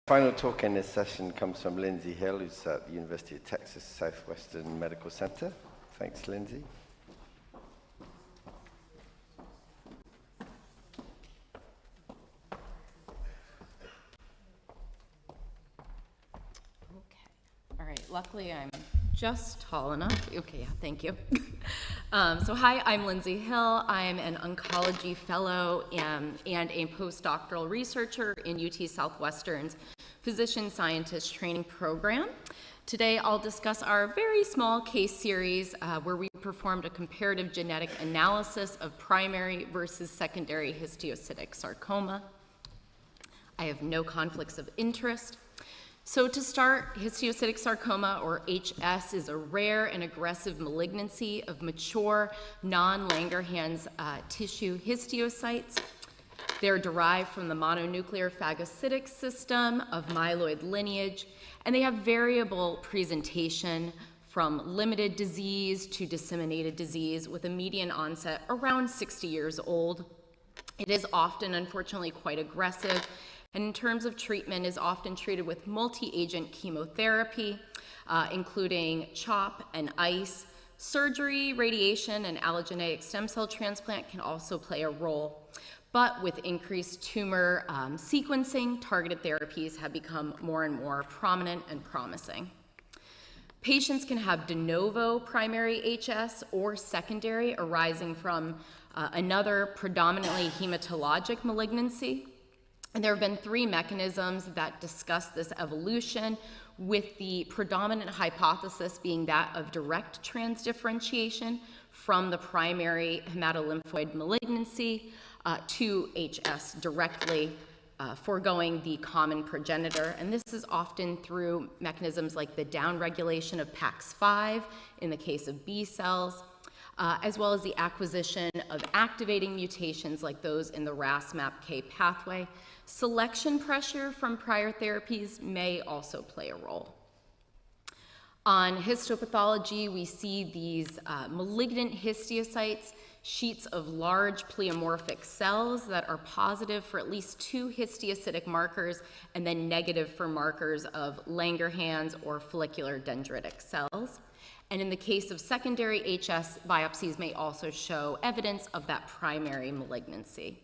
Final talk in this session comes from Lindsey Hill, who's at the University of Texas Southwestern Medical Center. Thanks, Lindsey. Okay. All right. Luckily, I'm just tall enough. Okay, yeah, thank you. So hi, I'm Lindsey Hill. I'm an oncology fellow and a postdoctoral researcher in UT Southwestern's Physician Scientist Training Program. Today, I'll discuss our very small case series where we performed a comparative genetic analysis of primary versus secondary histiocytic sarcoma. I have no conflicts of interest. So to start, histiocytic sarcoma, or HS, is a rare and aggressive malignancy of mature, non-Langerhans tissue histiocytes. They're derived from the mononuclear phagocytic system of myeloid lineage, and they have variable presentation from limited disease to disseminated disease with a median onset around 60 years old. It is often, unfortunately, quite aggressive, and in terms of treatment is often treated with multi-agent chemotherapy, including CHOP and ICE. Surgery, radiation, and allogeneic stem cell transplant can also play a role. But with increased tumor sequencing, targeted therapies have become more and more prominent and promising. Patients can have de novo primary HS or secondary arising from another predominantly hematologic malignancy. And there have been three mechanisms that discuss this evolution, with the predominant hypothesis being that of direct transdifferentiation from the primary hematolymphoid malignancy to HS directly, foregoing the common progenitor. And this is often through mechanisms like the downregulation of PAX5 in the case of B cells, as well as the acquisition of activating mutations like those in the RAS-MAPK pathway. Selection pressure from prior therapies may also play a role. On histopathology, we see these malignant histiocytes, sheets of large pleomorphic cells that are positive for at least two histiocytic markers and then negative for markers of Langerhans or follicular dendritic cells. And in the case of secondary HS, biopsies may also show evidence of that primary malignancy.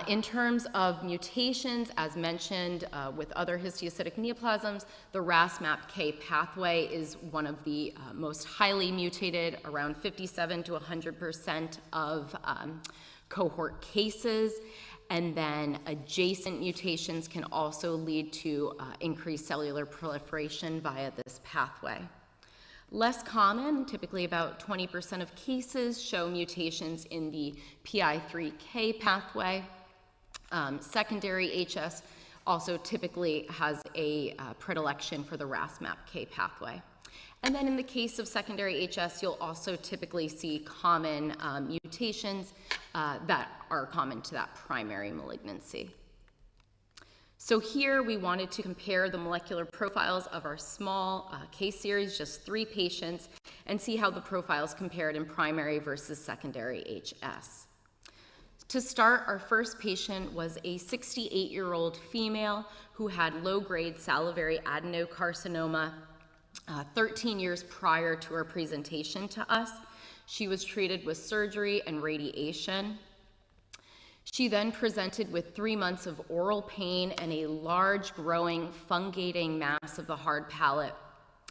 In terms of mutations, as mentioned with other histiocytic neoplasms, the RAS-MAPK pathway is one of the most highly mutated, around 57 to 100% of cohort cases. And then adjacent mutations can also lead to increased cellular proliferation via this pathway. Less common, typically about 20% of cases show mutations in the PI3K pathway. Secondary HS also typically has a predilection for the RAS-MAPK pathway. And then in the case of secondary HS, you'll also typically see common mutations that are common to that primary malignancy. So here we wanted to compare the molecular profiles of our small case series, just 3 patients, and see how the profiles compared in primary versus secondary HS. To start, our first patient was a 68-year-old female who had low-grade salivary adenocarcinoma 13 years prior to her presentation to us. She was treated with surgery and radiation. She then presented with 3 months of oral pain and a large, growing, fungating mass of the hard palate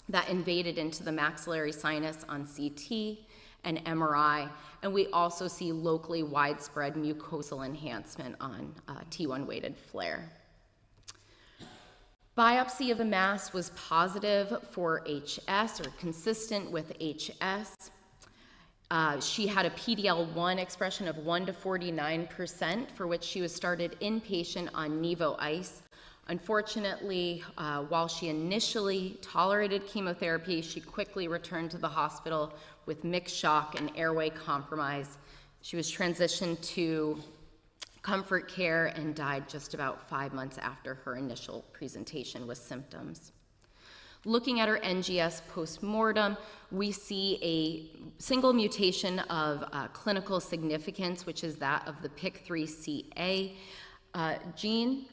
that invaded into the maxillary sinus on CT and MRI, and we also see locally widespread mucosal enhancement on T1-weighted FLAIR. Biopsy of the mass was positive for HS, or consistent with HS. She had a PD-L1 expression of 1 to 49%, for which she was started inpatient on Nivo-ICE. Unfortunately, while she initially tolerated chemotherapy, she quickly returned to the hospital with mixed shock and airway compromise. She was transitioned to comfort care and died just about 5 months after her initial presentation with symptoms. Looking at her NGS postmortem, we see a single mutation of clinical significance, which is that of the PIK3CA gene.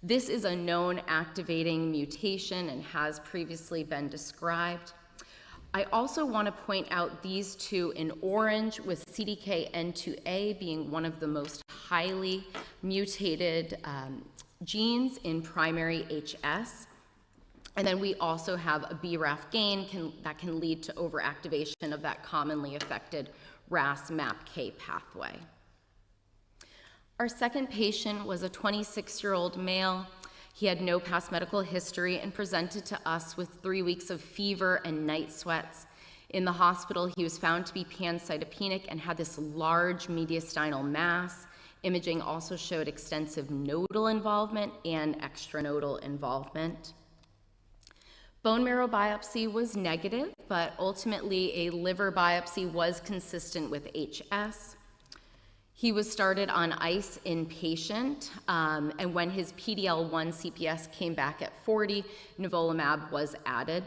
This is a known activating mutation and has previously been described. I also want to point out these two in orange, with CDKN2A being one of the most highly mutated genes in primary HS. And then we also have a BRAF gain that can lead to overactivation of that commonly affected RAS-MAPK pathway. Our second patient was a 26-year-old male. He had no past medical history and presented to us with 3 weeks of fever and night sweats. In the hospital, he was found to be pancytopenic and had this large mediastinal mass. Imaging also showed extensive nodal involvement and extranodal involvement. Bone marrow biopsy was negative, but ultimately a liver biopsy was consistent with HS. He was started on ICE inpatient, and when his PD-L1 CPS came back at 40, nivolumab was added.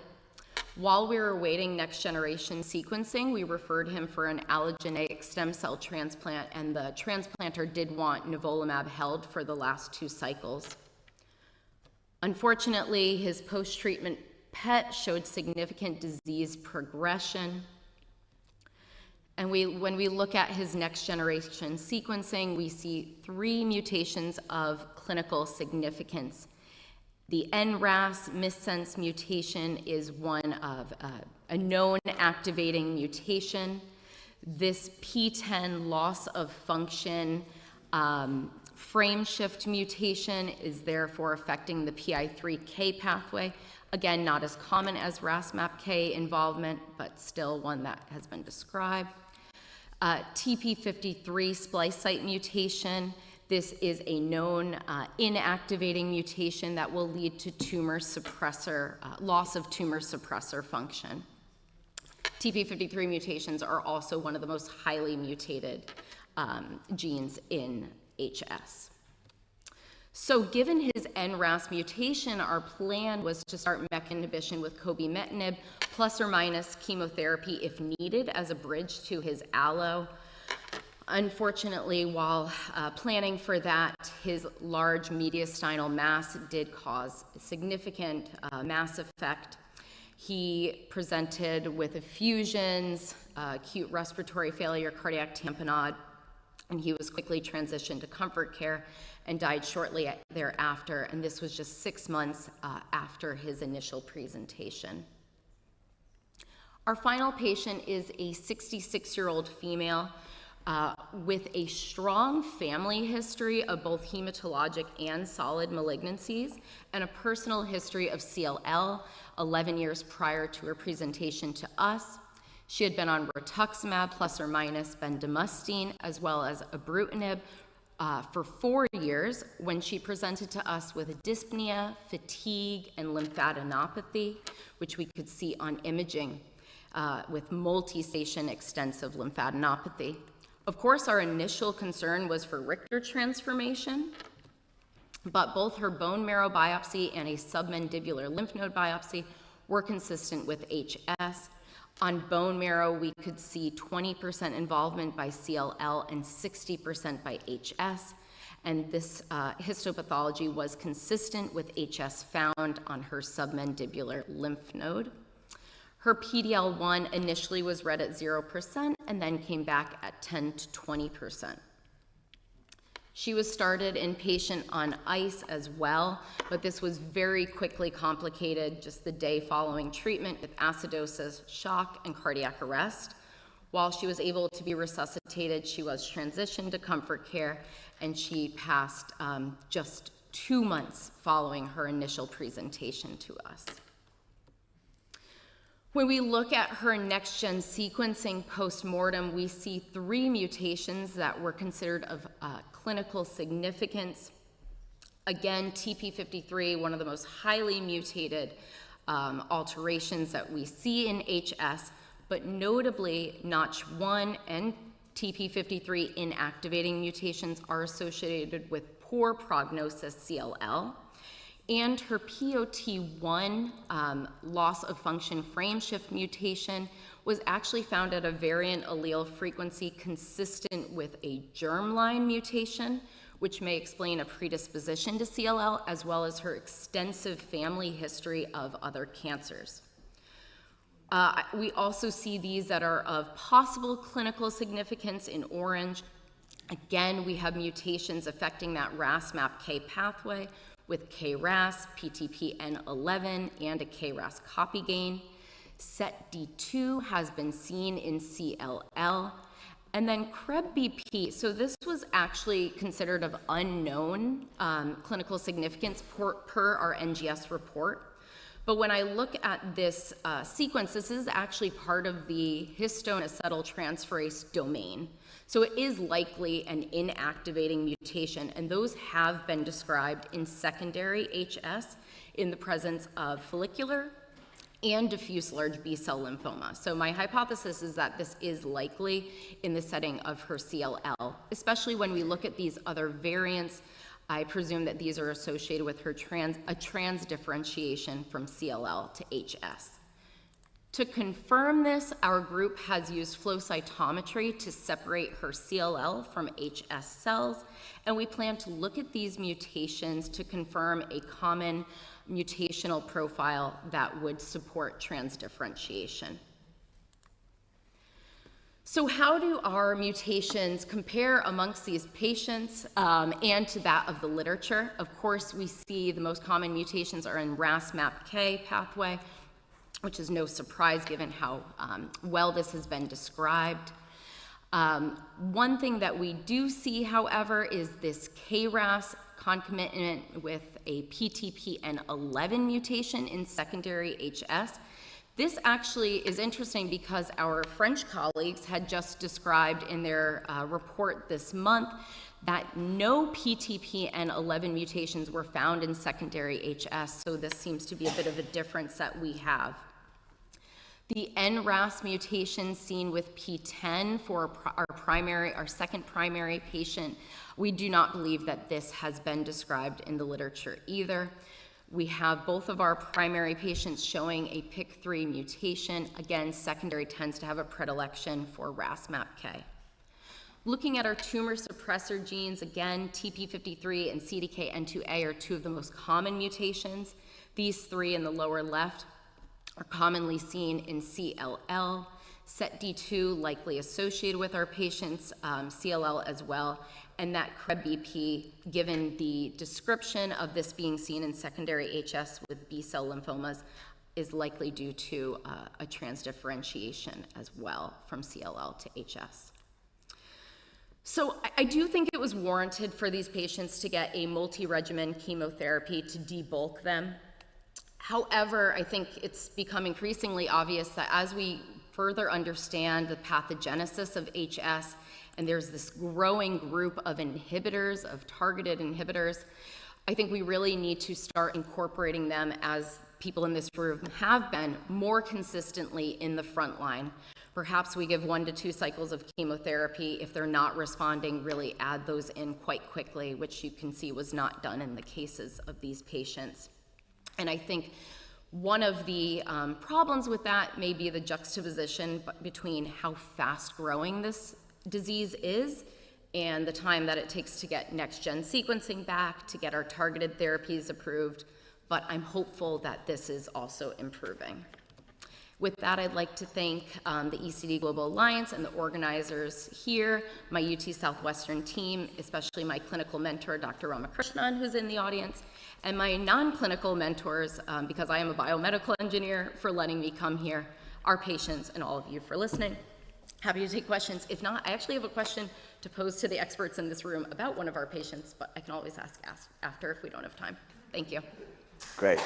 While we were waiting next generation sequencing, we referred him for an allogeneic stem cell transplant, and the transplanter did want nivolumab held for the last 2 cycles. Unfortunately, his post-treatment PET showed significant disease progression. And when we look at his next generation sequencing, we see 3 mutations of clinical significance. The NRAS missense mutation is one of a known activating mutation. This P10 loss of function frame shift mutation is therefore affecting the PI3K pathway. Again, not as common as RAS-MAPK involvement, but still one that has been described. TP53 splice site mutation. This is a known inactivating mutation that will lead to tumor suppressor, loss of tumor suppressor function. TP53 mutations are also one of the most highly mutated genes in HS. So given his NRAS mutation, our plan was to start MEK inhibition with cobimetinib plus or minus chemotherapy if needed as a bridge to his allo. Unfortunately, while planning for that, his large mediastinal mass did cause significant mass effect. He presented with effusions, acute respiratory failure, cardiac tamponade, and he was quickly transitioned to comfort care and died shortly thereafter, and this was just 6 months after his initial presentation. Our final patient is a 66-year-old female with a strong family history of both hematologic and solid malignancies, and a personal history of CLL 11 years prior to her presentation to us. She had been on rituximab plus or minus bendamustine as well as ibrutinib for 4 years when she presented to us with dyspnea, fatigue, and lymphadenopathy, which we could see on imaging with multi-station extensive lymphadenopathy. Of course, our initial concern was for Richter transformation, but both her bone marrow biopsy and a submandibular lymph node biopsy were consistent with HS. On bone marrow, we could see 20% involvement by CLL and 60% by HS, and this histopathology was consistent with HS found on her submandibular lymph node. Her PD-L1 initially was read at 0% and then came back at 10 to 20%. She was started inpatient on ICE as well, but this was very quickly complicated just the day following treatment with acidosis, shock, and cardiac arrest. While she was able to be resuscitated, she was transitioned to comfort care, and she passed just 2 months following her initial presentation to us. When we look at her next-gen sequencing post-mortem, we see 3 mutations that were considered of clinical significance. Again, TP53, one of the most highly mutated alterations that we see in HS, but notably Notch1 and TP53 inactivating mutations are associated with poor prognosis CLL. And her POT1 loss of function frame shift mutation was actually found at a variant allele frequency consistent with a germline mutation, which may explain a predisposition to CLL, as well as her extensive family history of other cancers. We also see these that are of possible clinical significance in orange. Again, we have mutations affecting that RAS-MAPK pathway with KRAS, PTPN11, and a KRAS copy gain. SETD2 has been seen in CLL. And then CREB-BP, so this was actually considered of unknown clinical significance per our NGS report. But when I look at this sequence, this is actually part of the histone acetyltransferase domain. So it is likely an inactivating mutation, and those have been described in secondary HS in the presence of follicular and diffuse large B-cell lymphoma. So my hypothesis is that this is likely in the setting of her CLL, especially when we look at these other variants. I presume that these are associated with her trans differentiation from CLL to HS. To confirm this, our group has used flow cytometry to separate her CLL from HS cells, and we plan to look at these mutations to confirm a common mutational profile that would support trans differentiation. So how do our mutations compare amongst these patients and to that of the literature? Of course, we see the most common mutations are in RAS-MAPK pathway, which is no surprise given how well this has been described. One thing that we do see, however, is this KRAS concomitant with a PTPN11 mutation in secondary HS. This actually is interesting because our French colleagues had just described in their report this month that no PTPN11 mutations were found in secondary HS, so this seems to be a bit of a difference that we have. The NRAS mutation seen with P10 for our second primary patient, we do not believe that this has been described in the literature either. We have both of our primary patients showing a PIK3 mutation. Again, secondary tends to have a predilection for RAS-MAPK. Looking at our tumor suppressor genes, again, TP53 and CDKN2A are two of the most common mutations. These three in the lower left are commonly seen in CLL. SETD2 likely associated with our patients, CLL as well, and that CREB-BP, given the description of this being seen in secondary HS with B-cell lymphomas, is likely due to a transdifferentiation as well from CLL to HS. So I do think it was warranted for these patients to get a multi-regimen chemotherapy to debulk them. However, I think it's become increasingly obvious that as we further understand the pathogenesis of HS, and there's this growing group of inhibitors, of targeted inhibitors, I think we really need to start incorporating them, as people in this room have been, more consistently in the front line. Perhaps we give 1 to 2 cycles of chemotherapy. If they're not responding, really add those in quite quickly, which you can see was not done in the cases of these patients. And I think one of the problems with that may be the juxtaposition between how fast growing this disease is and the time that it takes to get next-gen sequencing back, to get our targeted therapies approved, but I'm hopeful that this is also improving. With that, I'd like to thank the ECD Global Alliance and the organizers here, my UT Southwestern team, especially my clinical mentor, Dr. Ramakrishnan, who's in the audience, and my non-clinical mentors, because I am a biomedical engineer, for letting me come here, our patients, and all of you for listening. Happy to take questions. If not, I actually have a question to pose to the experts in this room about one of our patients, but I can always ask after if we don't have time. Thank you. Great.